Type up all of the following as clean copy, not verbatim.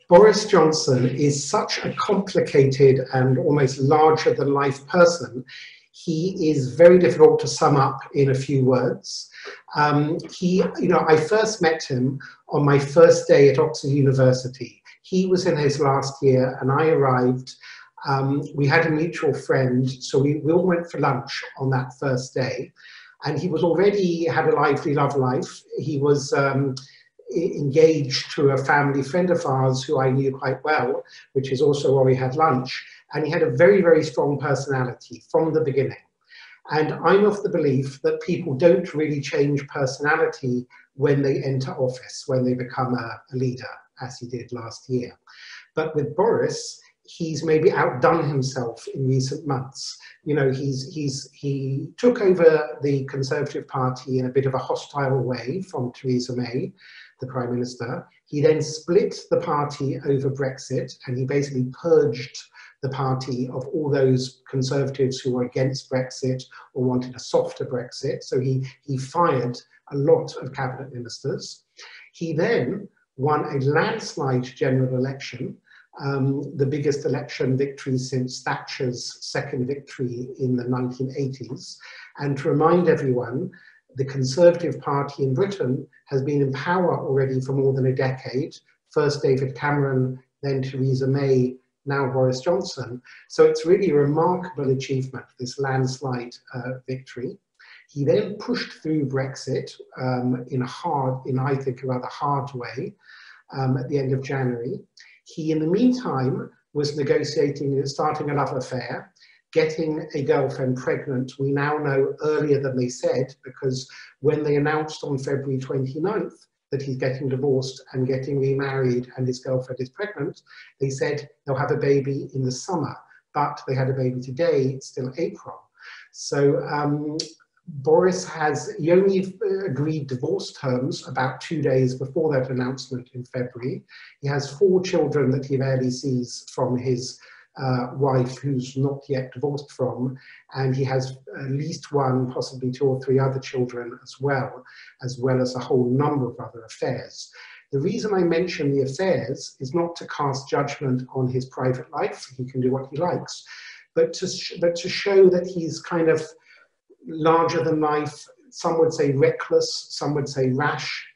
Boris Johnson is such a complicated and almost larger than life person. He is very difficult to sum up in a few words. I first met him on my first day at Oxford University. He was in his last year and I arrived. We had a mutual friend, so we all went for lunch on that first day. And he was already had a lively love life. He was engaged to a family friend of ours who I knew quite well, which is also where we had lunch. And he had a very, very strong personality from the beginning. And I'm of the belief that people don't really change personality when they enter office, when they become a leader, as he did last year. But with Boris, he's maybe outdone himself in recent months. You know, he took over the Conservative Party in a bit of a hostile way from Theresa May, the Prime Minister. He then split the party over Brexit, and he basically purged the party of all those Conservatives who were against Brexit or wanted a softer Brexit. So he fired a lot of cabinet ministers. He then won a landslide general election, the biggest election victory since Thatcher's second victory in the 1980s. And to remind everyone, the Conservative Party in Britain has been in power already for more than a decade. First David Cameron, then Theresa May, now Boris Johnson. So it's really a remarkable achievement, this landslide victory. He then pushed through Brexit in I think a rather hard way at the end of January. He, in the meantime, was negotiating, starting a love affair, getting a girlfriend pregnant, we now know earlier than they said, because when they announced on February 29th that he's getting divorced and getting remarried and his girlfriend is pregnant, they said they'll have a baby in the summer, but they had a baby today, it's still April. So Boris he only agreed divorce terms about 2 days before that announcement in February. He has 4 children that he rarely sees from his wife who's not yet divorced from, and he has at least 1, possibly 2 or 3 other children as well as a whole number of other affairs. The reason I mention the affairs is not to cast judgment on his private life, he can do what he likes, but to show that he's kind of larger than life, some would say reckless, some would say rash.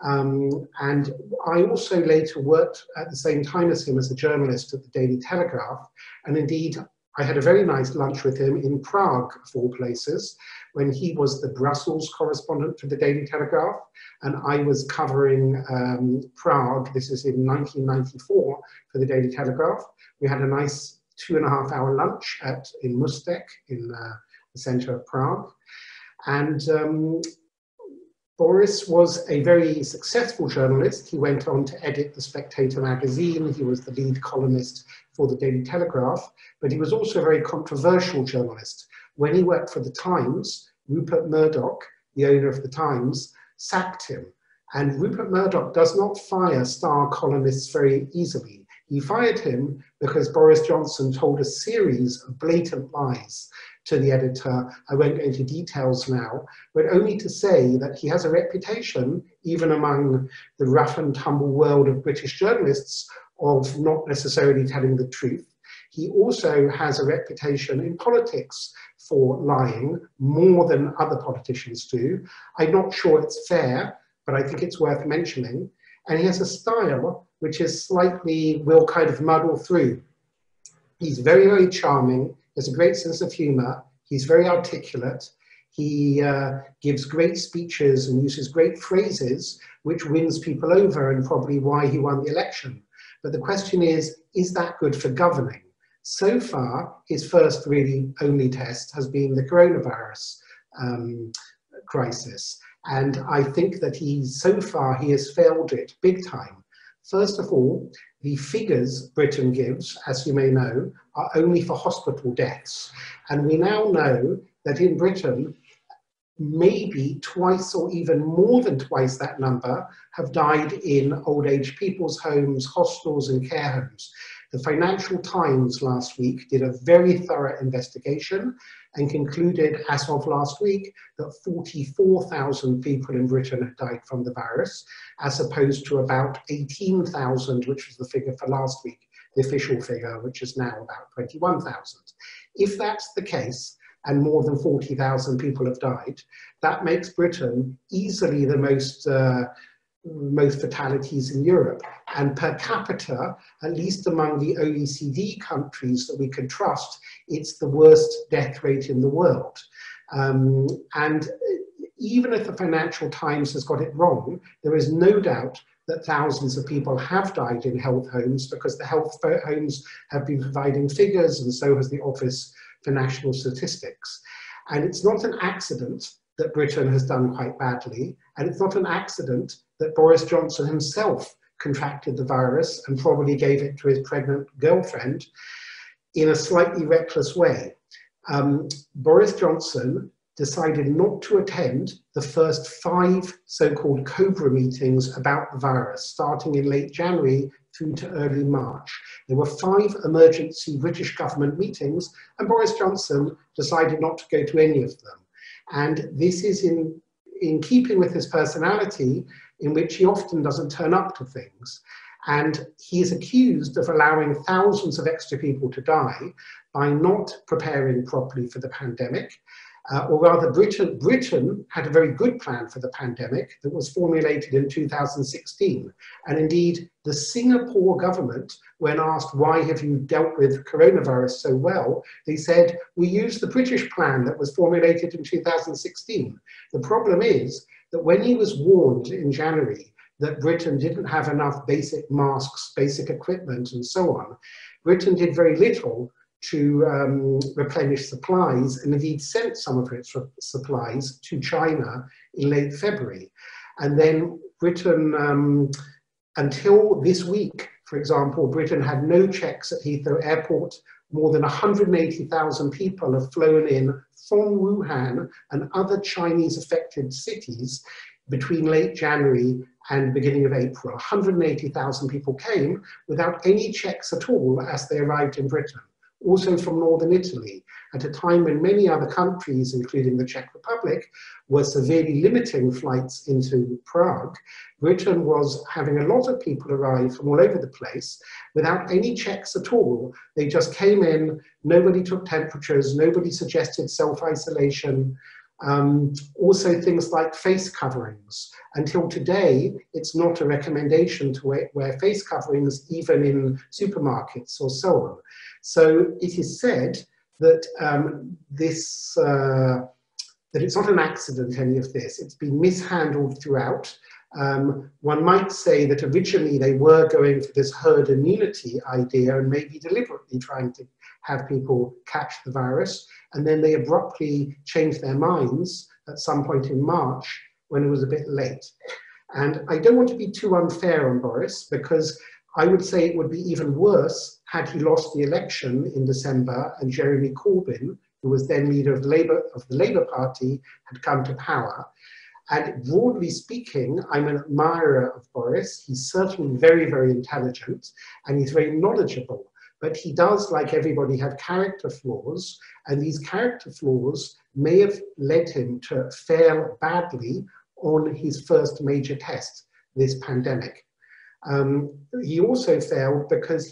And I also later worked at the same time as him as a journalist at the Daily Telegraph. And indeed, I had a very nice lunch with him in Prague, of all places, when he was the Brussels correspondent for the Daily Telegraph. And I was covering Prague, this is in 1994, for the Daily Telegraph. We had a nice 2.5-hour lunch in Mustek, in the center of Prague. And Boris was a very successful journalist. He went on to edit The Spectator magazine. He was the lead columnist for the Daily Telegraph, but he was also a very controversial journalist. When he worked for the Times, Rupert Murdoch, the owner of the Times, sacked him. And Rupert Murdoch does not fire star columnists very easily. He fired him because Boris Johnson told a series of blatant lies to the editor. I won't go into details now, but only to say that he has a reputation, even among the rough and tumble world of British journalists, of not necessarily telling the truth. He also has a reputation in politics for lying more than other politicians do. I'm not sure it's fair, but I think it's worth mentioning. And he has a style which is slightly, will kind of muddle through. He's very, very charming. He has a great sense of humor. He's very articulate. He gives great speeches and uses great phrases, which wins people over and probably why he won the election. But the question is that good for governing? So far, his first really only test has been the coronavirus crisis. And I think that so far he has failed it big time. First of all, the figures Britain gives, as you may know, are only for hospital deaths. And we now know that in Britain, maybe twice or even more than twice that number have died in old age people's homes, hostels and care homes. The Financial Times last week did a very thorough investigation and concluded, as of last week, that 44,000 people in Britain had died from the virus, as opposed to about 18,000, which was the figure for last week, the official figure, which is now about 21,000. If that's the case, and more than 40,000 people have died, that makes Britain easily the most fatalities in Europe. And per capita, at least among the OECD countries that we can trust, it's the worst death rate in the world. And even if the Financial Times has got it wrong, there is no doubt that thousands of people have died in health homes, because the health homes have been providing figures, and so has the Office for National Statistics. And it's not an accident that Britain has done quite badly, and it's not an accident that Boris Johnson himself contracted the virus and probably gave it to his pregnant girlfriend in a slightly reckless way. Boris Johnson decided not to attend the first 5 so-called COBRA meetings about the virus, starting in late January through to early March. There were 5 emergency British government meetings, and Boris Johnson decided not to go to any of them. And this is in keeping with his personality, in which he often doesn't turn up to things. And he is accused of allowing thousands of extra people to die by not preparing properly for the pandemic. Or rather, Britain had a very good plan for the pandemic that was formulated in 2016. And indeed, the Singapore government, when asked, why have you dealt with coronavirus so well, they said, we used the British plan that was formulated in 2016. The problem is that when he was warned in January that Britain didn't have enough basic masks, basic equipment, and so on, Britain did very little to replenish supplies, and indeed sent some of its supplies to China in late February. And then Britain, until this week, for example, Britain had no checks at Heathrow Airport. More than 180,000 people have flown in from Wuhan and other Chinese affected cities between late January and beginning of April. 180,000 people came without any checks at all as they arrived in Britain. Also from northern Italy, at a time when many other countries, including the Czech Republic, were severely limiting flights into Prague, Britain was having a lot of people arrive from all over the place without any checks at all. They just came in, nobody took temperatures, nobody suggested self-isolation. Also things like face coverings. Until today, it's not a recommendation to wear face coverings even in supermarkets or so on. So it is said that that it's not an accident, any of this. It's been mishandled throughout. One might say that originally they were going for this herd immunity idea and maybe deliberately trying to have people catch the virus. And then they abruptly changed their minds at some point in March when it was a bit late. And I don't want to be too unfair on Boris, because I would say it would be even worse had he lost the election in December and Jeremy Corbyn, who was then leader of the Labour Party, had come to power. And broadly speaking, I'm an admirer of Boris. He's certainly very, very intelligent, and he's very knowledgeable. But he does, like everybody, have character flaws, and these character flaws may have led him to fail badly on his first major test, this pandemic. He also failed because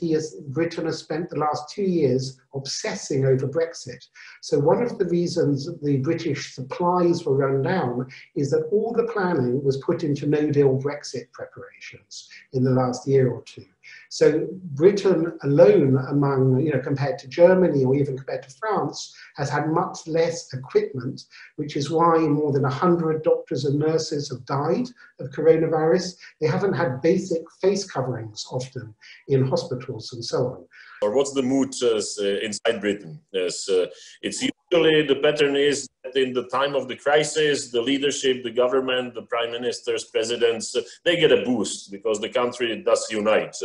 Britain has spent the last 2 years obsessing over Brexit. So one of the reasons the British supplies were run down is that all the planning was put into no-deal Brexit preparations in the last year or two. So Britain alone, among, compared to Germany or even compared to France, has had much less equipment, which is why more than 100 doctors and nurses have died of coronavirus. They haven't had basic face coverings often in hospitals and so on. Or what's the mood inside Britain? It's usually the pattern is that in the time of the crisis, the leadership, the government, the prime ministers, presidents, they get a boost because the country does unite.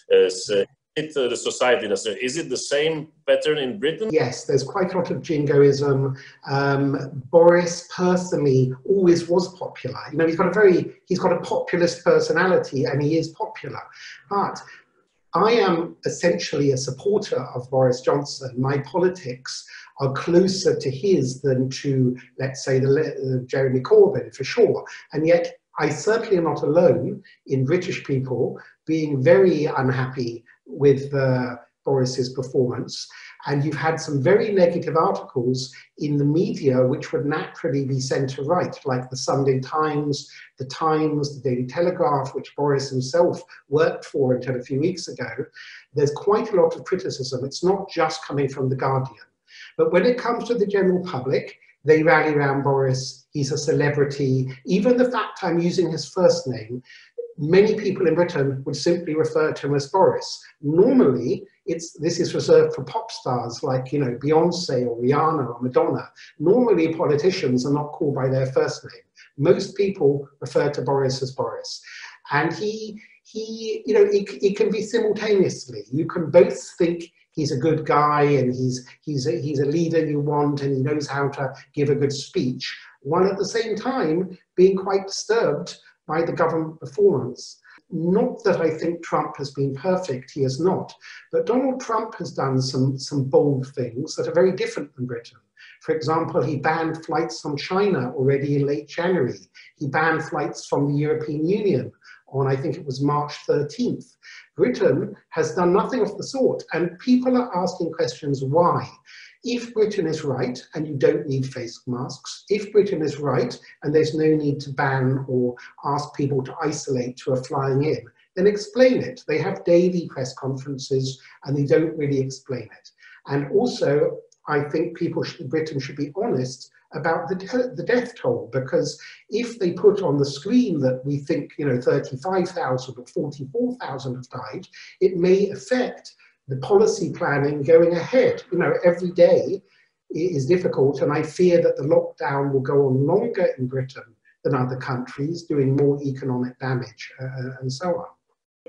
The society does. Is it the same pattern in Britain? Yes, there's quite a lot of jingoism. Boris personally always was popular. He's got a populist personality, and he is popular. But I am essentially a supporter of Boris Johnson. My politics are closer to his than to, let's say, Jeremy Corbyn, for sure. And yet, I certainly am not alone in British people being very unhappy with Boris's performance. And you've had some very negative articles in the media which would naturally be centre-right, like the Sunday Times, the Daily Telegraph, which Boris himself worked for until a few weeks ago. There's quite a lot of criticism. It's not just coming from The Guardian. But when it comes to the general public, they rally around Boris. He's a celebrity. Even the fact I'm using his first name, many people in Britain would simply refer to him as Boris. Normally, this is reserved for pop stars like, you know, Beyonce or Rihanna or Madonna. Normally, politicians are not called by their first name. Most people refer to Boris as Boris. And it can be simultaneously. You can both think he's a good guy and he's a leader you want and he knows how to give a good speech, while at the same time being quite disturbed by the government performance. Not that I think Trump has been perfect, he has not, but Donald Trump has done some bold things that are very different than Britain. For example, he banned flights from China already in late January. He banned flights from the European Union on, I think it was March 13th. Britain has done nothing of the sort, and people are asking questions why. If Britain is right, and you don't need face masks, if Britain is right, and there's no need to ban or ask people to isolate who are flying in, then explain it. They have daily press conferences, and they don't really explain it. And also, I think Britain should be honest about the death toll, because if they put on the screen that we think, 35,000 or 44,000 have died, it may affect the policy planning going ahead. Every day is difficult, and I fear that the lockdown will go on longer in Britain than other countries, doing more economic damage and so on.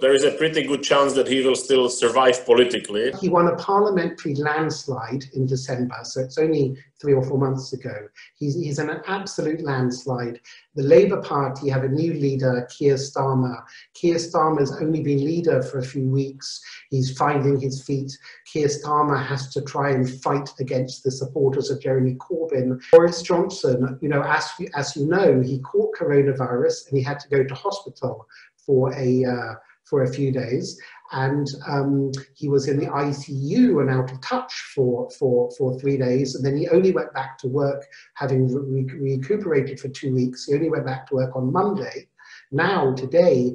There is a pretty good chance that he will still survive politically. He won a parliamentary landslide in December, so it's only 3 or 4 months ago. He's in an absolute landslide. The Labour Party have a new leader, Keir Starmer. Keir Starmer's only been leader for a few weeks. He's finding his feet. Keir Starmer has to try and fight against the supporters of Jeremy Corbyn. Boris Johnson, as you know, he caught coronavirus and he had to go to hospital for a few days, and he was in the ICU and out of touch for 3 days, and then he only went back to work, having recuperated for 2 weeks. He only went back to work on Monday. Now, today,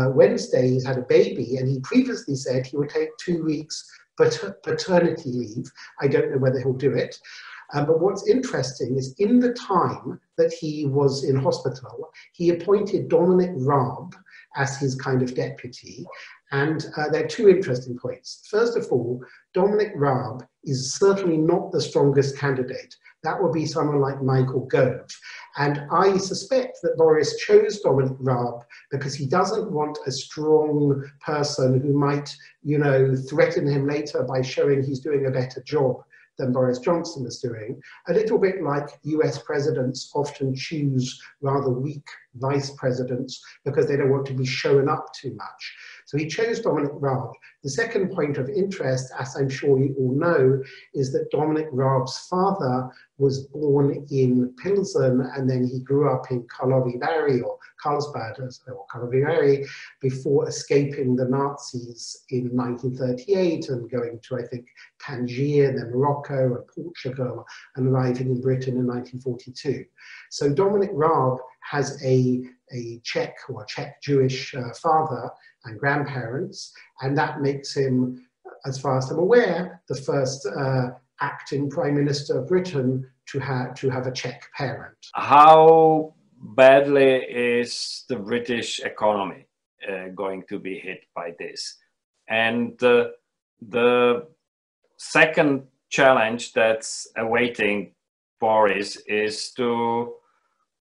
Wednesday, he's had a baby, and he previously said he would take 2 weeks paternity leave. I don't know whether he'll do it. But what's interesting is in the time that he was in hospital, he appointed Dominic Raab as his kind of deputy. And there are 2 interesting points. First of all, Dominic Raab is certainly not the strongest candidate. That would be someone like Michael Gove. And I suspect that Boris chose Dominic Raab because he doesn't want a strong person who might, threaten him later by showing he's doing a better job than Boris Johnson is doing, a little bit like US presidents often choose rather weak vice presidents because they don't want to be shown up too much. So he chose Dominic Raab. The second point of interest, as I'm sure you all know, is that Dominic Raab's father was born in Pilsen, and then he grew up in Karlovy Vary or Carlsbad or Karlovy Vary before escaping the Nazis in 1938 and going to, I think, Tangier, then Morocco and Portugal, and arriving in Britain in 1942. So Dominic Raab has a Czech or Czech Jewish father and grandparents, and that makes him, as far as I'm aware, the first acting Prime Minister of Britain to have a Czech parent. How badly is the British economy going to be hit by this? And the second challenge that's awaiting Boris is to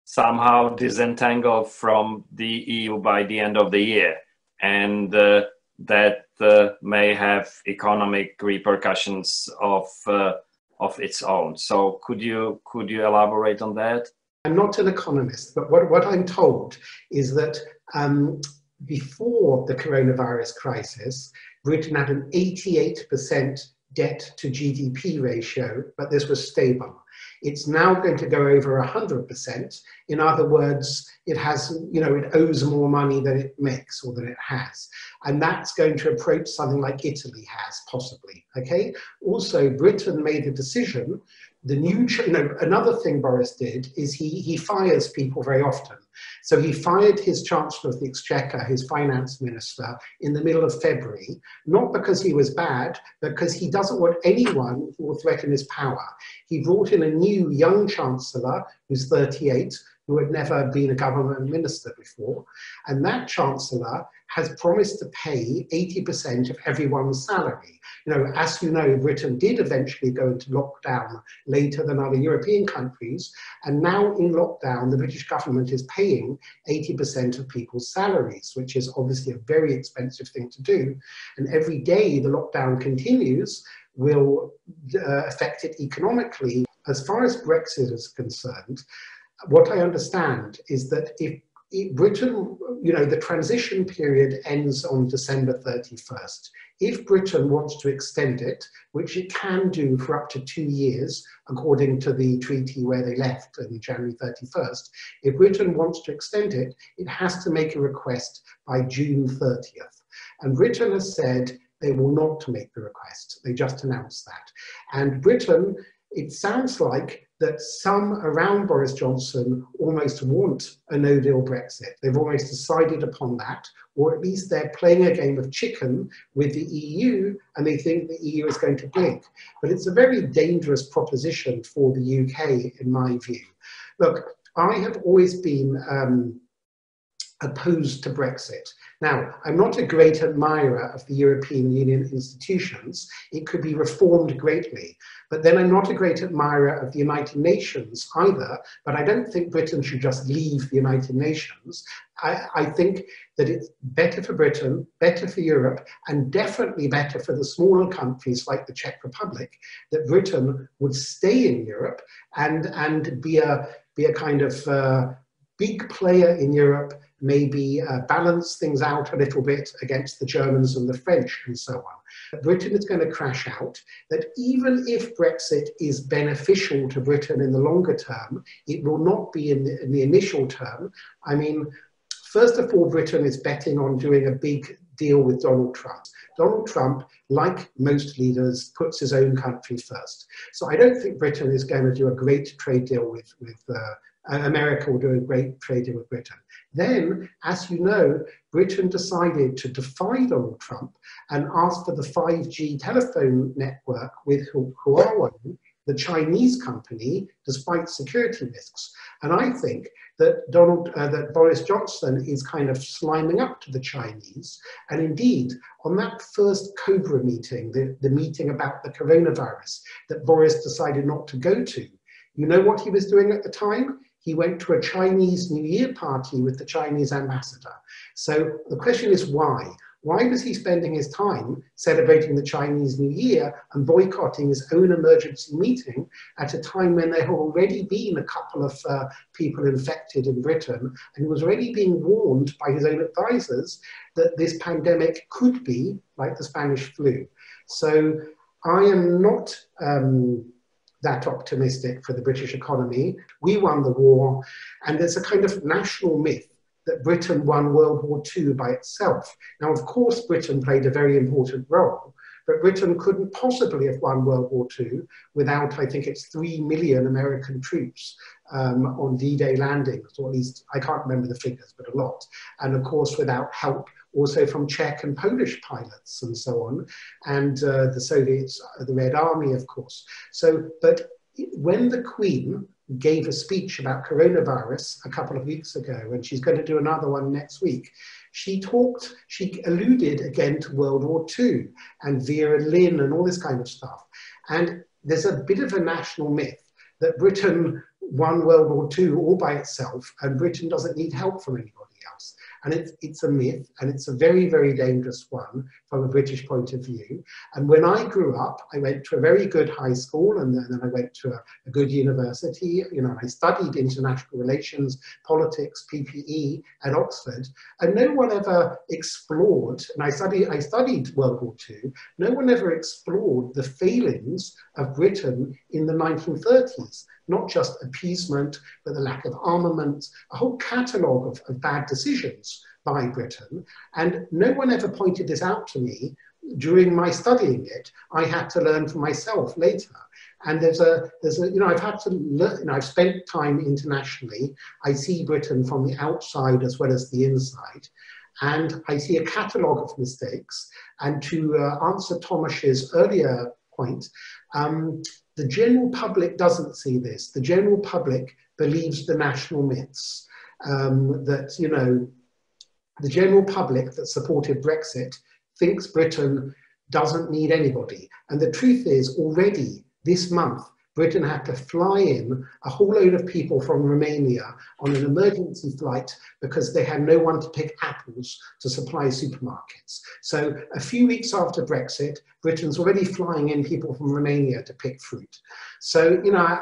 somehow disentangle from the EU by the end of the year, and that may have economic repercussions of its own. So could you elaborate on that? I'm not an economist, but what I'm told is that before the coronavirus crisis, Britain had an 88% debt to GDP ratio, but this was stable. It's now going to go over 100%. In other words, it has, it owes more money than it makes or than it has. And that's going to approach something like Italy has, possibly, okay? Also, Britain made a decision. The new, another thing Boris did is he fires people very often. So he fired his Chancellor of the Exchequer, his finance minister, in the middle of February, not because he was bad, but because he doesn't want anyone who will threaten his power. He brought in a new young Chancellor, who's 38, who had never been a government minister before. And that Chancellor has promised to pay 80% of everyone's salary. As you know, Britain did eventually go into lockdown later than other European countries. And now in lockdown, the British government is paying 80% of people's salaries, which is obviously a very expensive thing to do. And every day the lockdown continues will affect it economically. As far as Brexit is concerned, what I understand is that if Britain, the transition period ends on December 31st. If Britain wants to extend it, which it can do for up to 2 years, according to the treaty where they left on January 31st, if Britain wants to extend it, it has to make a request by June 30th. And Britain has said they will not make the request. They just announced that. And Britain, it sounds like that some around Boris Johnson almost want a no-deal Brexit. They've almost decided upon that, or at least they're playing a game of chicken with the EU, and they think the EU is going to blink. But it's a very dangerous proposition for the UK, in my view. Look, I have always been opposed to Brexit. Now, I'm not a great admirer of the European Union institutions. It could be reformed greatly. But then I'm not a great admirer of the United Nations either, but I don't think Britain should just leave the United Nations. I think that it's better for Britain, better for Europe, and definitely better for the smaller countries like the Czech Republic, that Britain would stay in Europe and be a kind of big player in Europe, maybe balance things out a little bit against the Germans and the French and so on. Britain is going to crash out, that even if Brexit is beneficial to Britain in the longer term, it will not be in the initial term. I mean, first of all, Britain is betting on doing a big deal with Donald Trump. Donald Trump, like most leaders, puts his own country first. So I don't think Britain is going to do a great trade deal with America will do a great trade deal with Britain. Then, as you know, Britain decided to defy Donald Trump and ask for the 5G telephone network with Huawei, the Chinese company, despite security risks. And I think that that Boris Johnson is kind of sliming up to the Chinese. And indeed, on that first Cobra meeting, the meeting about the coronavirus that Boris decided not to go to, you know what he was doing at the time? He went to a Chinese New Year party with the Chinese ambassador. So the question is why? Why was he spending his time celebrating the Chinese New Year and boycotting his own emergency meeting at a time when there had already been a couple of people infected in Britain, and he was already being warned by his own advisors that this pandemic could be like the Spanish flu? So I am not that optimistic for the British economy. We won the war, and there's a kind of national myth that Britain won World War II by itself. Now, of course, Britain played a very important role, but Britain couldn't possibly have won World War II without, I think it's 3 million American troops on D-Day landings, or at least, I can't remember the figures, but a lot. And of course, without help also from Czech and Polish pilots and so on, and the Soviets, the Red Army, of course. So, but when the Queen gave a speech about coronavirus a couple of weeks ago, and she's going to do another one next week, she alluded again to World War II and Vera Lynn and all this kind of stuff. And there's a bit of a national myth that Britain won World War II all by itself, and Britain doesn't need help from anybody else. and it's a myth, and it's a very, very dangerous one from a British point of view. And when I grew up, I went to a very good high school, and then I went to a good university. You know, I studied international relations, politics, PPE at Oxford, and no one ever explored, and I studied World War II, no one ever explored the failings of Britain in the 1930s. Not just appeasement, but the lack of armament, a whole catalogue of bad decisions by Britain. And no one ever pointed this out to me during my studying it. I had to learn for myself later. And you know, I've had to learn, you know, I've spent time internationally. I see Britain from the outside as well as the inside. And I see a catalogue of mistakes. And to answer Tomasz's earlier point, the general public doesn't see this. The general public believes the national myths. That, you know, the general public that supported Brexit thinks Britain doesn't need anybody. And the truth is, already this month, Britain had to fly in a whole load of people from Romania on an emergency flight because they had no one to pick apples to supply supermarkets. So a few weeks after Brexit, Britain's already flying in people from Romania to pick fruit. So, you know,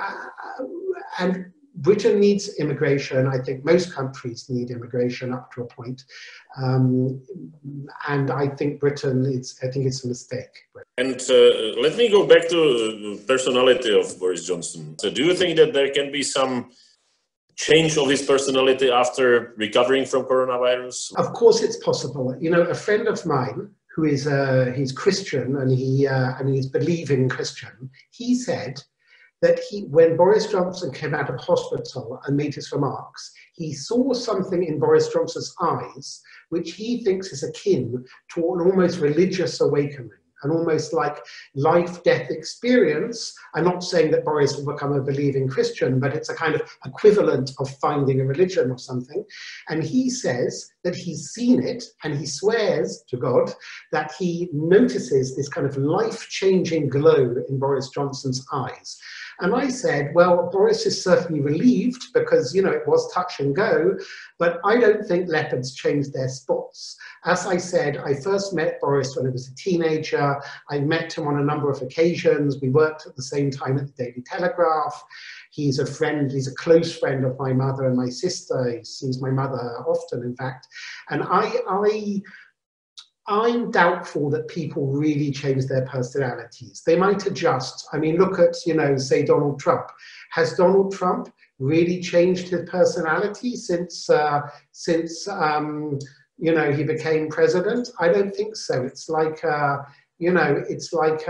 and Britain needs immigration. I think most countries need immigration up to a point. And I think Britain, I think it's a mistake. And let me go back to the personality of Boris Johnson. So do you think that there can be some change of his personality after recovering from coronavirus? Of course it's possible. You know, a friend of mine who is, he's Christian and he's believing Christian, he said that when Boris Johnson came out of hospital and made his remarks, he saw something in Boris Johnson's eyes, which he thinks is akin to an almost religious awakening, an almost like life-death experience. I'm not saying that Boris will become a believing Christian, but it's a kind of equivalent of finding a religion or something. And he says that he's seen it, and he swears to God that he notices this kind of life-changing glow in Boris Johnson's eyes. And I said, well, Boris is certainly relieved because, you know, it was touch and go, but I don't think leopards change their spots. As I said, I first met Boris when I was a teenager. I met him on a number of occasions. We worked at the same time at the Daily Telegraph. He's a friend, he's a close friend of my mother and my sister. He sees my mother often, in fact. And I'm doubtful that people really change their personalities. They might adjust. I mean, look at, you know, say Donald Trump. Has Donald Trump really changed his personality since you know, he became president? I don't think so. It's like, you know, it's like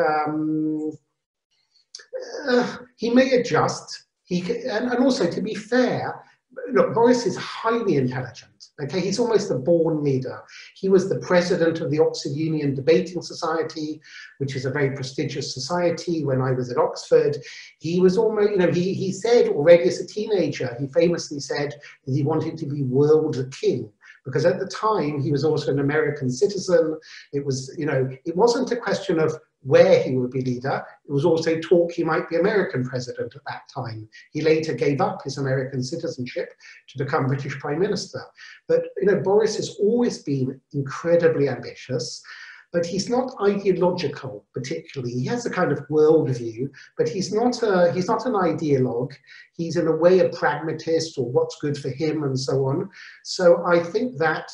he may adjust. And also, to be fair, look, Boris is highly intelligent. Okay, he's almost a born leader. He was the president of the Oxford Union Debating Society, which is a very prestigious society. When I was at Oxford, he was almost, you know, he said already as a teenager, he famously said that he wanted to be world king, because at the time he was also an American citizen. It was, you know, it wasn't a question of where he would be leader. It was also talk he might be American president at that time. He later gave up his American citizenship to become British Prime Minister. But, you know, Boris has always been incredibly ambitious, but he's not ideological particularly. He has a kind of worldview, but he's not an ideologue. He's in a way a pragmatist, or what's good for him and so on. So I think that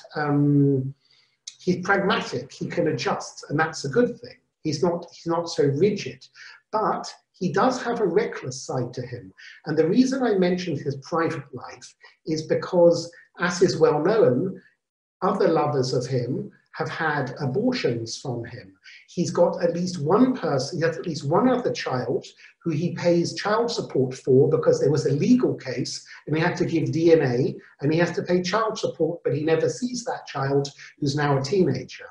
he's pragmatic, he can adjust, and that's a good thing. He's not so rigid, but he does have a reckless side to him. And the reason I mentioned his private life is because, as is well known, other lovers of him have had abortions from him. He's got at least one person, he has at least one other child who he pays child support for because there was a legal case and he had to give DNA and he has to pay child support, but he never sees that child, who's now a teenager.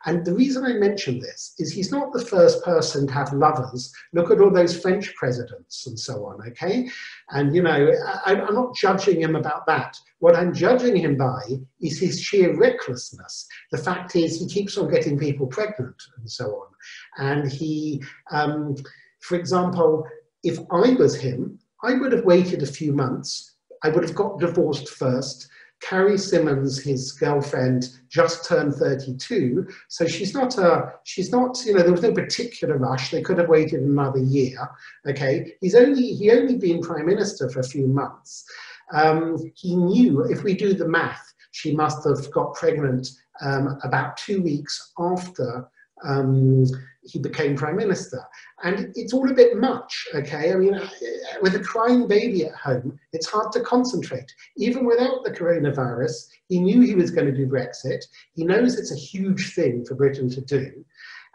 And the reason I mention this is he's not the first person to have lovers. Look at all those French presidents and so on, okay? And, you know, I'm not judging him about that. What I'm judging him by is his sheer recklessness. The fact is he keeps on getting people pregnant and so on. And he, for example, if I was him, I would have waited a few months. I would have got divorced first. Carrie Symonds, his girlfriend, just turned 32, so she's not, you know, there was no particular rush. They could have waited another year, okay? He only been Prime Minister for a few months. He knew, if we do the math, she must have got pregnant about 2 weeks after he became Prime Minister. And it's all a bit much, okay? I mean, with a crying baby at home, it's hard to concentrate. Even without the coronavirus, he knew he was going to do Brexit. He knows it's a huge thing for Britain to do.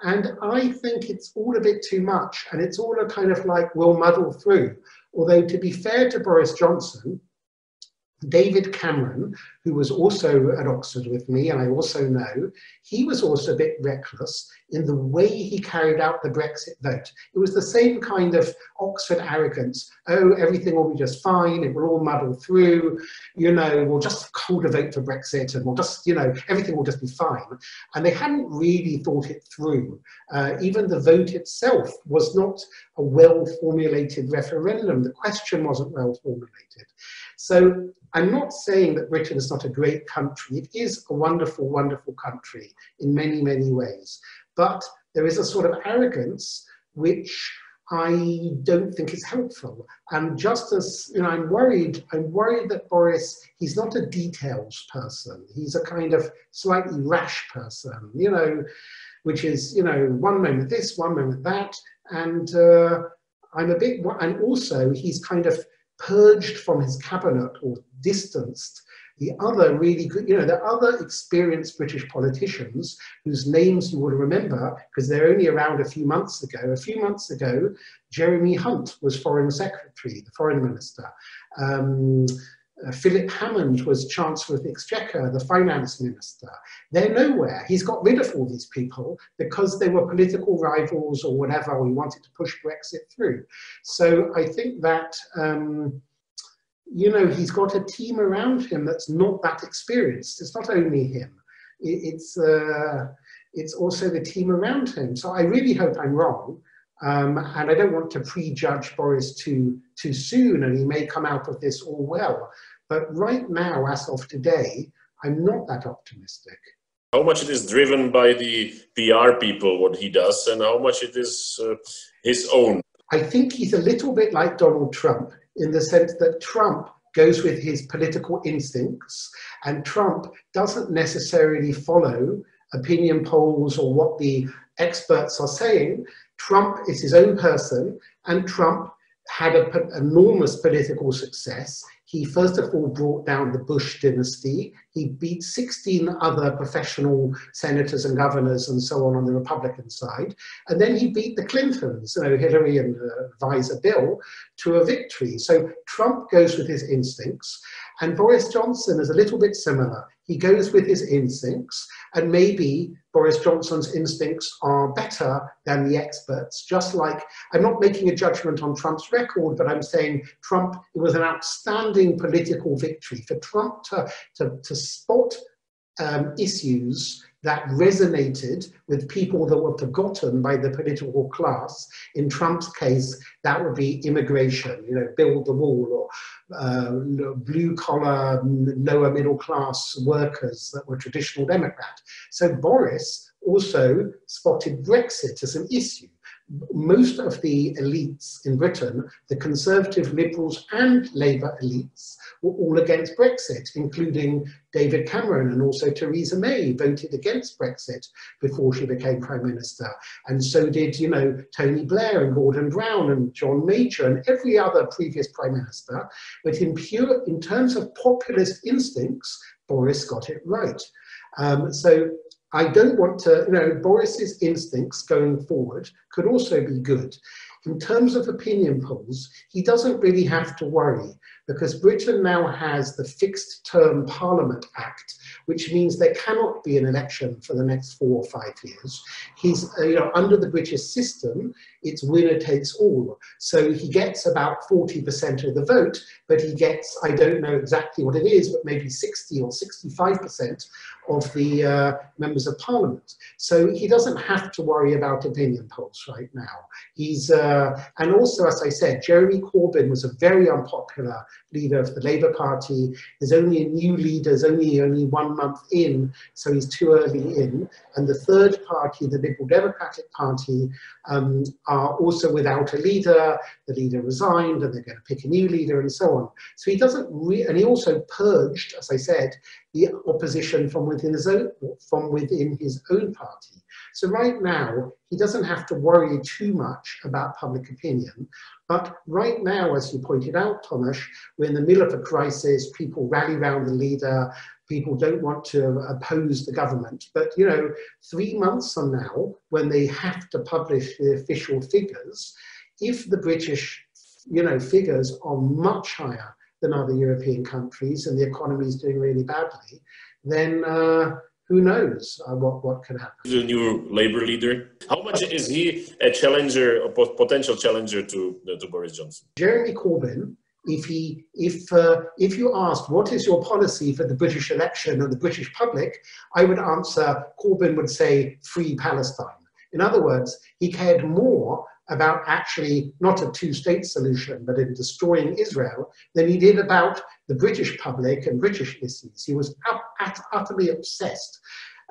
And I think it's all a bit too much. And it's all a kind of like, we'll muddle through. Although, to be fair to Boris Johnson, David Cameron, who was also at Oxford with me, and I also know, he was also a bit reckless in the way he carried out the Brexit vote. It was the same kind of Oxford arrogance. Oh, everything will be just fine, it will all muddle through, you know, we'll just hold a vote for Brexit and we'll just, you know, everything will just be fine. And they hadn't really thought it through. Even the vote itself was not a well-formulated referendum. The question wasn't well-formulated. So I'm not saying that Britain is not a great country. It is a wonderful, wonderful country in many, many ways. But there is a sort of arrogance which I don't think is helpful. And just as, you know, I'm worried that Boris, he's not a details person. He's a kind of slightly rash person, you know, which is, you know, one moment this, one moment that. And I'm a bit, and also he's kind of purged from his cabinet or distanced the other really good, you know, the other experienced British politicians whose names you will remember because they're only around a few months ago. A few months ago, Jeremy Hunt was Foreign Secretary, the Foreign Minister. Philip Hammond was Chancellor of the Exchequer, the Finance Minister. They're nowhere. He's got rid of all these people because they were political rivals or whatever, or he wanted to push Brexit through. So I think that, you know, he's got a team around him that's not that experienced. It's not only him. It's also the team around him. So I really hope I'm wrong. And I don't want to prejudge Boris too soon, and he may come out of this all well. But right now, as of today, I'm not that optimistic. How much it is driven by the PR people, what he does, and how much it is his own? I think he's a little bit like Donald Trump in the sense that Trump goes with his political instincts, and Trump doesn't necessarily follow opinion polls or what the experts are saying. Trump is his own person, and Trump had an enormous political success. He first of all brought down the Bush dynasty. He beat 16 other professional senators and governors and so on the Republican side. And then he beat the Clintons, you know, Hillary and advisor Bill, to a victory. So Trump goes with his instincts, and Boris Johnson is a little bit similar. He goes with his instincts, and maybe Boris Johnson's instincts are better than the experts. Just like, I'm not making a judgment on Trump's record, but I'm saying Trump, it was an outstanding political victory. For Trump to spot issues that resonated with people that were forgotten by the political class. In Trump's case, that would be immigration, you know, build the wall, or blue-collar, lower middle-class workers that were traditional Democrat. So Boris also spotted Brexit as an issue. Most of the elites in Britain, the Conservative, Liberals and Labour elites, were all against Brexit, including David Cameron, and also Theresa May voted against Brexit before she became Prime Minister. And so did, you know, Tony Blair and Gordon Brown and John Major and every other previous Prime Minister. But in terms of populist instincts, Boris got it right. So I don't want to, you know, Boris's instincts going forward could also be good. In terms of opinion polls, he doesn't really have to worry because Britain now has the Fixed Term Parliament Act, which means there cannot be an election for the next 4 or 5 years. He's, you know, under the British system, it's winner takes all. So he gets about 40% of the vote, but he gets, I don't know exactly what it is, but maybe 60 or 65% of the members of parliament. So he doesn't have to worry about opinion polls right now. And also, as I said, Jeremy Corbyn was a very unpopular leader of the Labour Party. There's only a new leader, there's only 1 month in, so he's too early in. And the third party, the Liberal Democratic Party, are also without a leader. The leader resigned and they're going to pick a new leader and so on. So he doesn't and he also purged, as I said, the opposition from within his own party. So right now, he doesn't have to worry too much about public opinion. But right now, as you pointed out, Thomas, we're in the middle of a crisis. People rally around the leader. People don't want to oppose the government. But, 3 months from now, when they have to publish the official figures, if the British, figures are much higher than other European countries and the economy is doing really badly, then who knows what can happen. The new Labour leader, how much is he a challenger, a potential challenger to Boris Johnson? Jeremy Corbyn, if you asked what is your policy for the British election and the British public, I would answer Corbyn would say free Palestine. In other words, he cared more about actually not a two-state solution, but in destroying Israel, than he did about the British public and British issues. He was utterly obsessed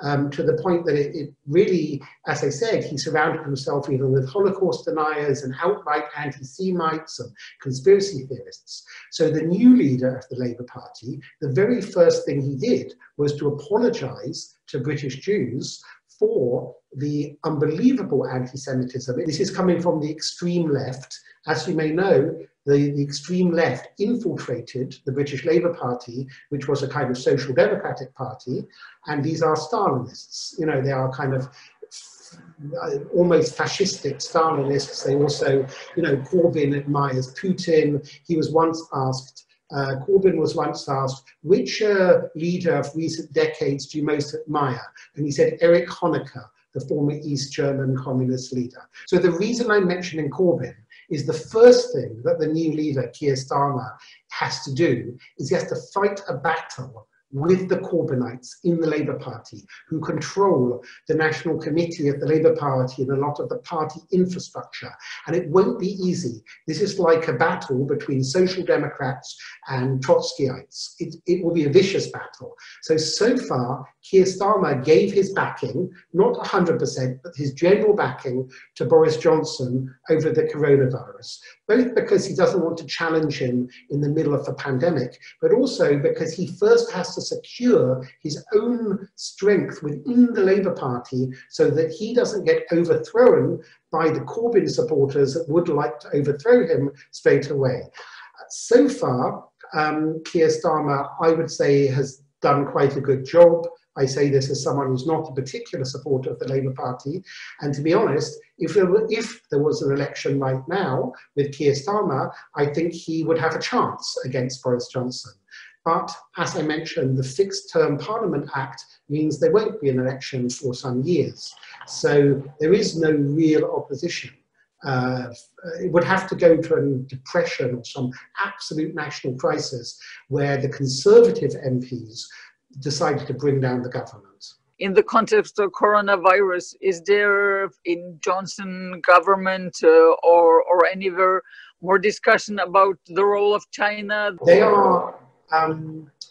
to the point that it really, as I said, he surrounded himself either with Holocaust deniers and outright anti-Semites and conspiracy theorists. So the new leader of the Labour Party, the very first thing he did was to apologise to British Jews for the unbelievable anti-Semitism. This is coming from the extreme left. As you may know, the extreme left infiltrated the British Labour Party, which was a kind of social democratic party, and these are Stalinists. They are kind of almost fascistic Stalinists. They also, Corbyn admires Putin. He was once asked, Corbyn was once asked, which leader of recent decades do you most admire? And he said, Erich Honecker, the former East German communist leader. So the reason I'm mentioning Corbyn is the first thing that the new leader, Keir Starmer, has to do is he has to fight a battle with the Corbynites in the Labour Party, who control the National Committee of the Labour Party and a lot of the party infrastructure. And it won't be easy. This is like a battle between Social Democrats and Trotskyites. It will be a vicious battle. So far, Keir Starmer gave his backing, not 100%, but his general backing to Boris Johnson over the coronavirus, both because he doesn't want to challenge him in the middle of the pandemic, but also because he first has to secure his own strength within the Labour Party so that he doesn't get overthrown by the Corbyn supporters that would like to overthrow him straight away. So far, Keir Starmer, I would say, has done quite a good job. I say this as someone who's not a particular supporter of the Labour Party. And to be honest, if there was an election right now with Keir Starmer, I think he would have a chance against Boris Johnson. But as I mentioned, the Fixed Term Parliament Act means there won't be an election for some years. So there is no real opposition. It would have to go to a depression or some absolute national crisis where the Conservative MPs decided to bring down the government. In the context of coronavirus, is there in Johnson government or anywhere more discussion about the role of China? They are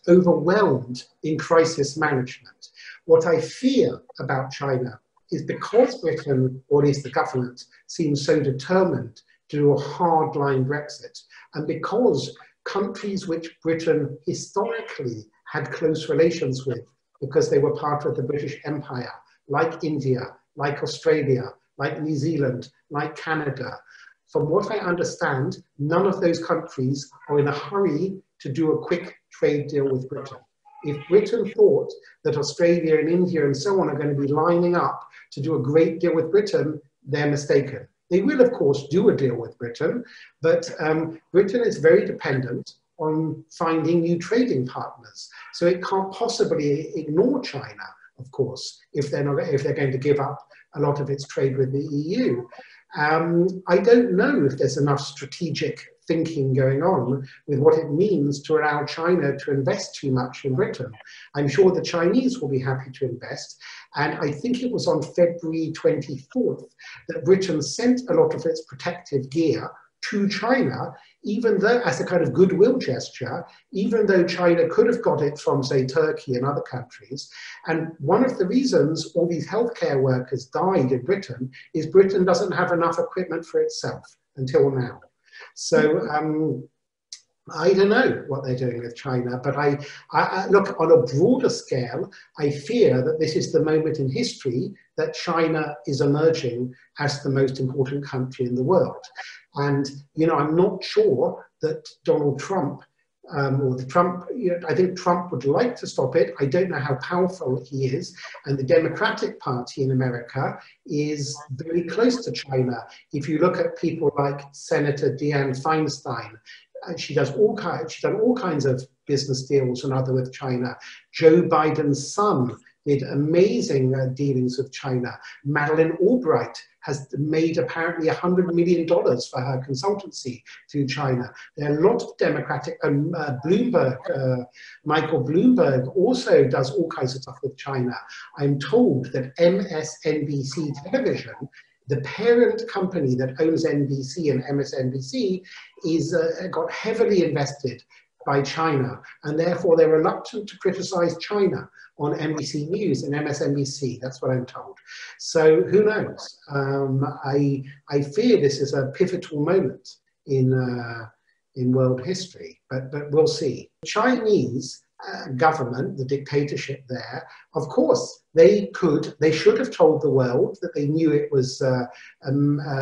overwhelmed in crisis management. What I fear about China is because Britain, or at least the government, seems so determined to do a hardline Brexit, and because countries which Britain historically had close relations with, because they were part of the British Empire, like India, like Australia, like New Zealand, like Canada, from what I understand, none of those countries are in a hurry to do a quick trade deal with Britain. If Britain thought that Australia and India and so on are going to be lining up to do a great deal with Britain, they're mistaken. They will, of course, do a deal with Britain, but Britain is very dependent on finding new trading partners. So it can't possibly ignore China, of course, if they're going to give up a lot of its trade with the EU. I don't know if there's enough strategic thinking going on with what it means to allow China to invest too much in Britain. I'm sure the Chinese will be happy to invest. And I think it was on February 24th that Britain sent a lot of its protective gear to China, even though, as a kind of goodwill gesture, even though China could have got it from, say, Turkey and other countries. And one of the reasons all these healthcare workers died in Britain is Britain doesn't have enough equipment for itself until now. So I don't know what they're doing with China, but I look, on a broader scale, I fear that this is the moment in history that China is emerging as the most important country in the world. And, you know, I'm not sure that Donald Trump or the Trump, you know, I think Trump would like to stop it. I don't know how powerful he is. And the Democratic Party in America is very close to China. If you look at people like Senator Dianne Feinstein, she's done all kinds of business deals and other with China. Joe Biden's son did amazing dealings with China. Madeleine Albright has made apparently $100 million for her consultancy through China. There are a lot of Democratic, Bloomberg, Michael Bloomberg also does all kinds of stuff with China. I'm told that MSNBC television, the parent company that owns NBC and MSNBC, is got heavily invested by China, and therefore they're reluctant to criticize China on NBC News and MSNBC. That's what I'm told. So who knows? I fear this is a pivotal moment in world history, but we'll see. Chinese government, the dictatorship there, of course, they should have told the world that they knew it was a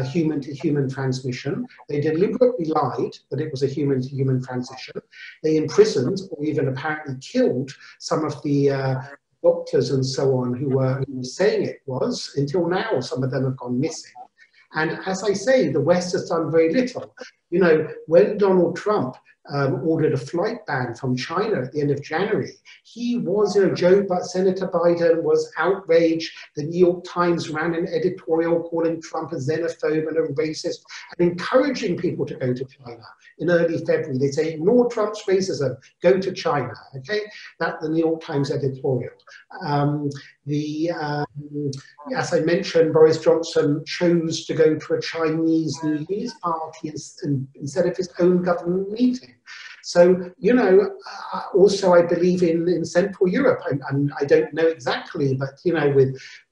human-to-human transmission. They deliberately lied that it was a human-to-human transition. They imprisoned or even apparently killed some of the doctors and so on who were saying it was. Until now, some of them have gone missing. And as I say, the West has done very little. You know, when Donald Trump ordered a flight ban from China at the end of January, he was, you know, Senator Biden was outraged. The New York Times ran an editorial calling Trump a xenophobe and a racist and encouraging people to go to China in early February. They say, ignore Trump's racism, go to China, okay? That's the New York Times editorial. As I mentioned, Boris Johnson chose to go to a Chinese New Year's party instead of his own government meeting. So, you know, also I believe in Central Europe. I don't know exactly, but, you know,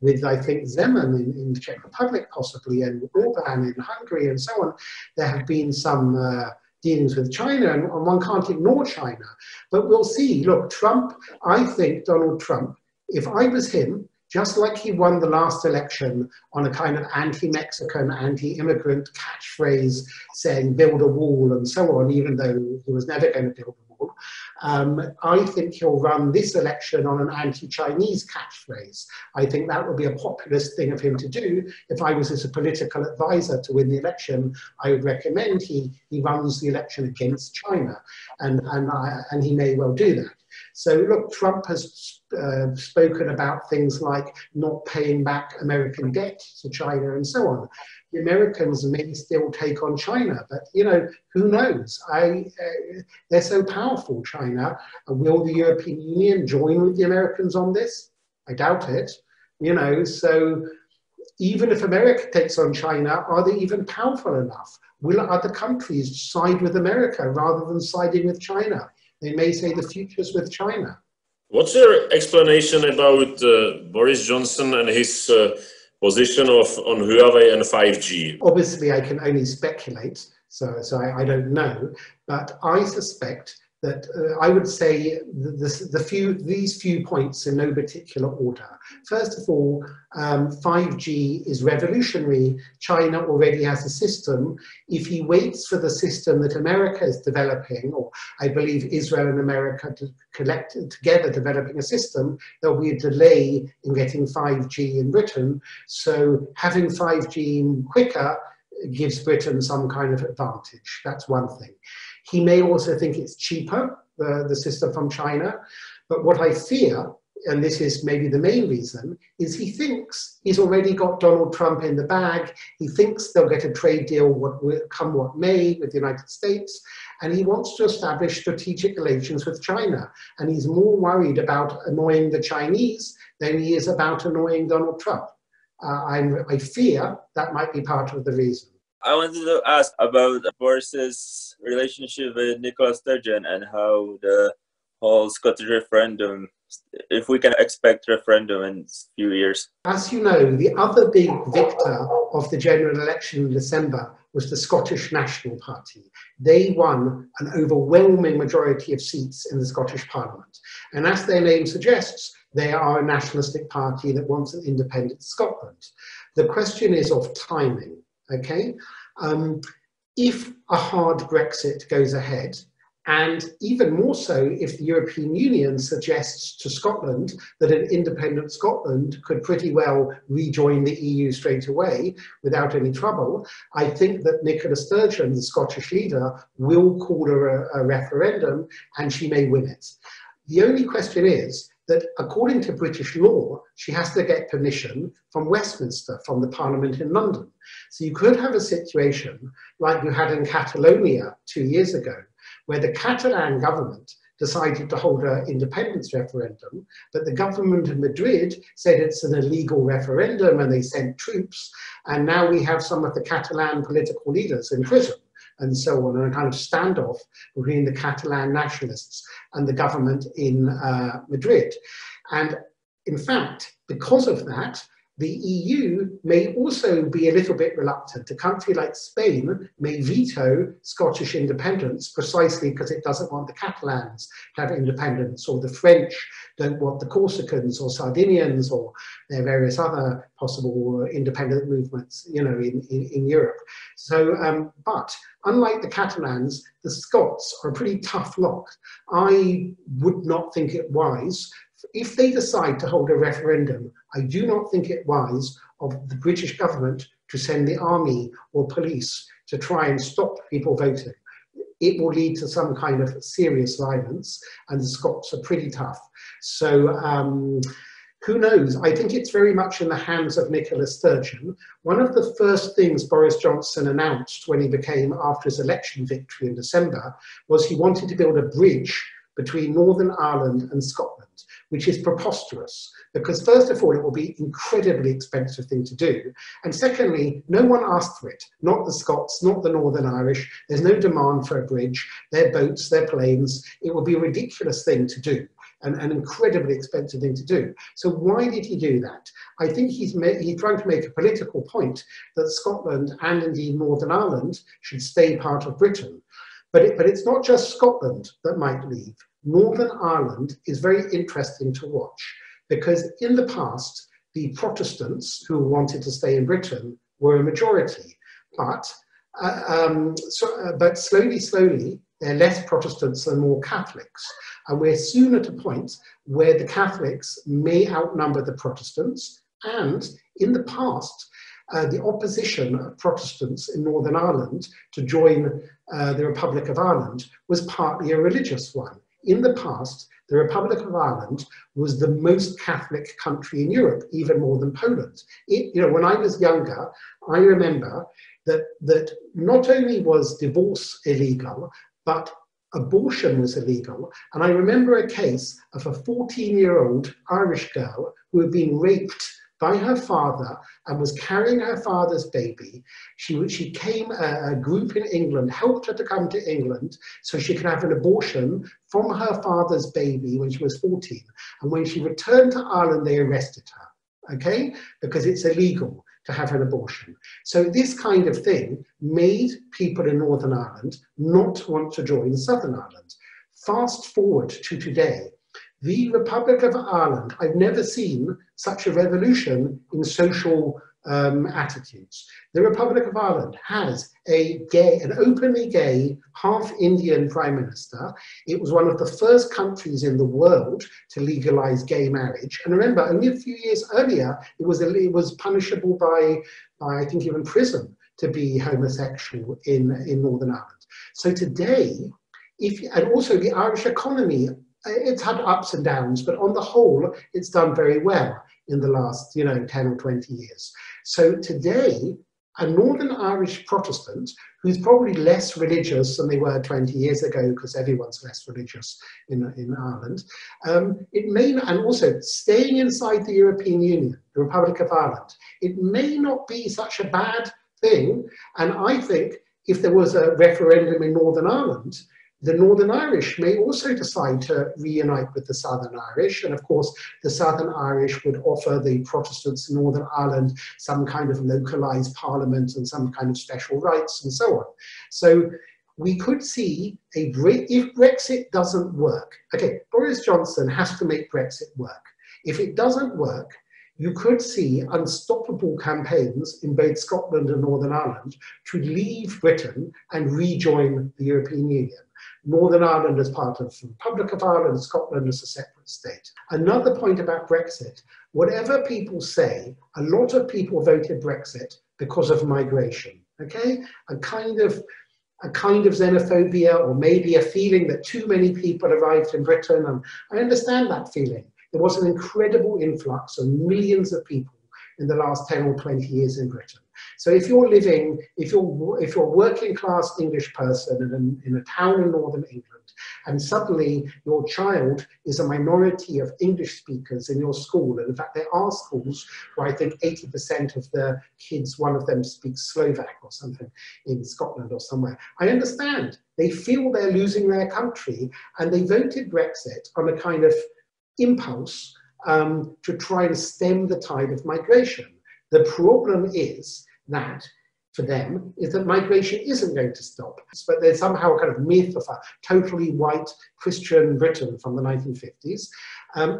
with I think Zeman in the Czech Republic possibly, and Orban in Hungary and so on, there have been some dealings with China, and one can't ignore China. But we'll see. Look, Trump, I think Donald Trump, if I was him, just like he won the last election on a kind of anti-Mexican, anti-immigrant catchphrase saying build a wall and so on, even though he was never going to build a wall, I think he'll run this election on an anti-Chinese catchphrase. I think that would be a populist thing of him to do. If I was as a political advisor to win the election, I would recommend he runs the election against China, and he may well do that. So look, Trump has spoken about things like not paying back American debt to China and so on. The Americans may still take on China, but, you know, who knows? They're so powerful, China. Will the European Union join with the Americans on this? I doubt it. You know, so even if America takes on China, are they even powerful enough? Will other countries side with America rather than siding with China? They may say the future's with China. What's your explanation about Boris Johnson and his position on Huawei and 5G? Obviously, I can only speculate, so I don't know, but I suspect that I would say these few points in no particular order. First of all, 5G is revolutionary. China already has a system. If he waits for the system that America is developing, or I believe Israel and America together developing a system, there'll be a delay in getting 5G in Britain. So having 5G quicker gives Britain some kind of advantage. That's one thing. He may also think it's cheaper, the system from China. But what I fear and this is maybe the main reason, is he thinks he's already got Donald Trump in the bag. He thinks they'll get a trade deal come what may with the United States, and he wants to establish strategic relations with China. And he's more worried about annoying the Chinese than he is about annoying Donald Trump. I fear that might be part of the reason. I wanted to ask about Boris's relationship with Nicola Sturgeon and how the whole Scottish referendum, if we can expect referendum in a few years. As you know, the other big victor of the general election in December was the Scottish National Party. They won an overwhelming majority of seats in the Scottish Parliament. And as their name suggests, they are a nationalistic party that wants an independent Scotland. The question is of timing, okay? If a hard Brexit goes ahead, and even more so if the European Union suggests to Scotland that an independent Scotland could pretty well rejoin the EU straight away without any trouble, I think that Nicola Sturgeon, the Scottish leader, will call a referendum and she may win it. The only question is that according to British law, she has to get permission from Westminster, from the Parliament in London. So you could have a situation like you had in Catalonia 2 years ago, where the Catalan government decided to hold an independence referendum, but the government of Madrid said it's an illegal referendum and they sent troops, and now we have some of the Catalan political leaders in prison and so on, and a kind of standoff between the Catalan nationalists and the government in Madrid. And in fact, because of that, the EU may also be a little bit reluctant. A country like Spain may veto Scottish independence precisely because it doesn't want the Catalans to have independence, or the French don't want the Corsicans or Sardinians or their various other possible independent movements, you know, in Europe. So, but unlike the Catalans, the Scots are a pretty tough lot. I would not think it wise. If they decide to hold a referendum, I do not think it wise of the British government to send the army or police to try and stop people voting. It will lead to some kind of serious violence, and the Scots are pretty tough. So who knows? I think it's very much in the hands of Nicola Sturgeon. One of the first things Boris Johnson announced when he became, after his election victory in December, was he wanted to build a bridge between Northern Ireland and Scotland, which is preposterous, because first of all, it will be an incredibly expensive thing to do. And secondly, no one asked for it, not the Scots, not the Northern Irish. There's no demand for a bridge, their boats, their planes. It would be a ridiculous thing to do, and an incredibly expensive thing to do. So why did he do that? I think he's trying to make a political point that Scotland and indeed Northern Ireland should stay part of Britain. But it's not just Scotland that might leave. Northern Ireland is very interesting to watch, because in the past, the Protestants who wanted to stay in Britain were a majority. But slowly, there are less Protestants and more Catholics. And we're soon at a point where the Catholics may outnumber the Protestants. And in the past, the opposition of Protestants in Northern Ireland to join the Republic of Ireland was partly a religious one. In the past, the Republic of Ireland was the most Catholic country in Europe, even more than Poland. When I was younger, I remember that not only was divorce illegal, but abortion was illegal. And I remember a case of a 14-year-old Irish girl who had been raped by her father and was carrying her father's baby. She came, a group in England helped her to come to England so she could have an abortion from her father's baby when she was 14. And when she returned to Ireland, they arrested her, okay? Because it's illegal to have an abortion. So this kind of thing made people in Northern Ireland not want to join Southern Ireland. Fast forward to today. The Republic of Ireland, I've never seen such a revolution in social attitudes. The Republic of Ireland has an openly gay, half-Indian Prime Minister. It was one of the first countries in the world to legalize gay marriage. And remember, only a few years earlier, it was punishable by I think even prison to be homosexual in Northern Ireland. So today, and also the Irish economy it's had ups and downs, but on the whole, it's done very well in the last, 10 or 20 years. So today, a Northern Irish Protestant, who's probably less religious than they were 20 years ago, because everyone's less religious in Ireland, and also staying inside the European Union, the Republic of Ireland, it may not be such a bad thing. And I think if there was a referendum in Northern Ireland, the Northern Irish may also decide to reunite with the Southern Irish. And of course, the Southern Irish would offer the Protestants in Northern Ireland some kind of localized parliament and some kind of special rights and so on. So we could see if Brexit doesn't work. Okay, Boris Johnson has to make Brexit work. If it doesn't work, you could see unstoppable campaigns in both Scotland and Northern Ireland to leave Britain and rejoin the European Union. Northern Ireland as part of the Republic of Ireland, Scotland as a separate state. Another point about Brexit, whatever people say, a lot of people voted Brexit because of migration, okay? A kind of xenophobia, or maybe a feeling that too many people arrived in Britain, and I understand that feeling. There was an incredible influx of millions of people in the last 10 or 20 years in Britain. So if you're a working class English person in a town in Northern England, and suddenly your child is a minority of English speakers in your school, and in fact there are schools where I think 80% of the kids, one of them speaks Slovak or something in Scotland or somewhere. I understand. They feel they're losing their country, and they voted Brexit on a kind of impulse to try and stem the tide of migration. The problem is that for them is that migration isn't going to stop. But there's somehow a kind of myth of a totally white Christian Britain from the 1950s.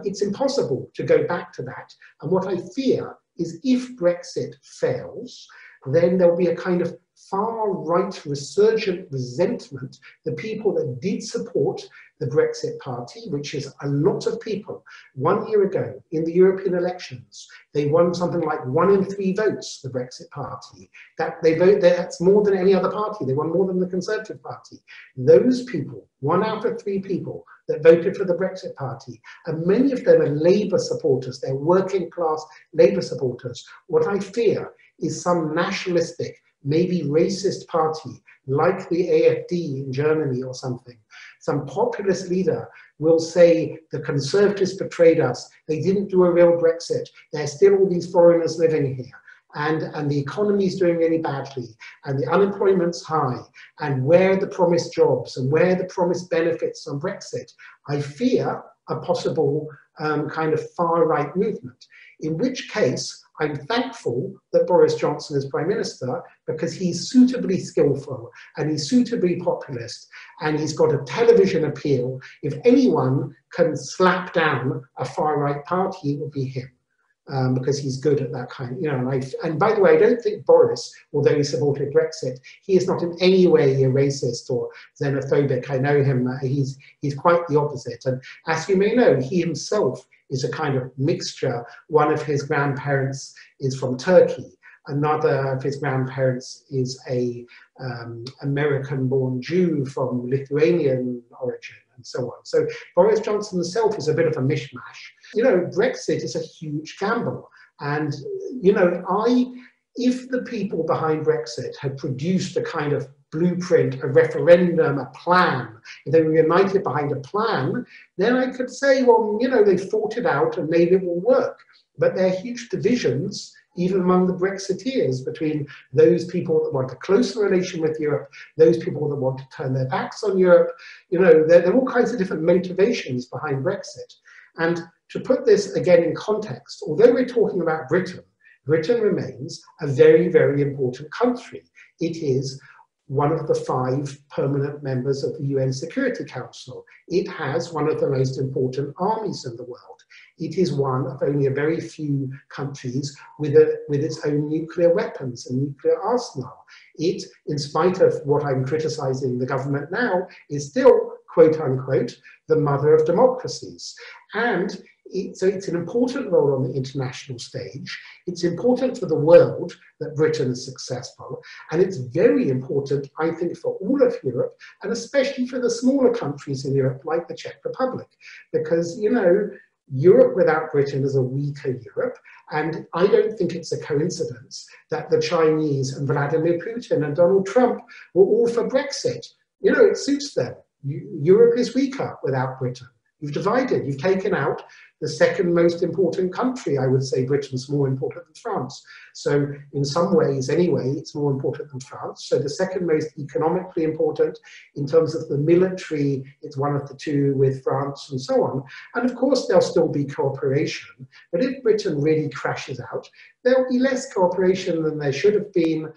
It's impossible to go back to that. And what I fear is if Brexit fails, then there'll be a kind of far-right resurgent resentment. The people that did support the Brexit Party, which is a lot of people, 1 year ago in the European elections, they won something like 1 in 3 votes, the Brexit Party. That's more than any other party. They won more than the Conservative Party. Those people, 1 out of 3 people that voted for the Brexit Party, and many of them are Labour supporters, they're working class Labour supporters. What I fear is some nationalistic, maybe racist party, like the AfD in Germany or something. Some populist leader will say the Conservatives betrayed us, they didn't do a real Brexit, there's still all these foreigners living here, and the economy is doing really badly, and the unemployment's high, and where are the promised jobs, and where are the promised benefits on Brexit? I fear a possible kind of far-right movement, in which case I'm thankful that Boris Johnson is Prime Minister, because he's suitably skillful and he's suitably populist and he's got a television appeal. If anyone can slap down a far-right party, it would be him, because he's good at that kind of, and by the way, I don't think Boris, although he supported Brexit, he is not in any way a racist or xenophobic. I know him, he's quite the opposite. And as you may know, he himself is a kind of mixture. One of his grandparents is from Turkey. Another of his grandparents is a American-born Jew from Lithuanian origin, and so on. So Boris Johnson himself is a bit of a mishmash. Brexit is a huge gamble. And, if the people behind Brexit had produced a kind of blueprint, a referendum, a plan, if they were united behind a plan, then I could say, well, they fought it out and maybe it will work. But there are huge divisions, even among the Brexiteers, between those people that want a closer relation with Europe, those people that want to turn their backs on Europe. There are all kinds of different motivations behind Brexit. And to put this again in context, although we're talking about Britain, Britain remains a very, very important country. It is one of the 5 permanent members of the UN Security Council. It has one of the most important armies in the world. It is one of only a very few countries with its own nuclear weapons and nuclear arsenal. It, in spite of what I'm criticizing the government now, is still, quote unquote, the mother of democracies. And So it's an important role on the international stage. It's important for the world that Britain is successful. And it's very important, I think, for all of Europe, and especially for the smaller countries in Europe, like the Czech Republic. Because, you know, Europe without Britain is a weaker Europe. And I don't think it's a coincidence that the Chinese and Vladimir Putin and Donald Trump were all for Brexit. You know, it suits them. Europe is weaker without Britain. You've divided, you've taken out the second most important country. I would say Britain's more important than France. So in some ways, anyway, it's more important than France. So the second most economically important. In terms of the military, it's one of the two with France and so on. And of course, there'll still be cooperation. But if Britain really crashes out, there'll be less cooperation than there should have been.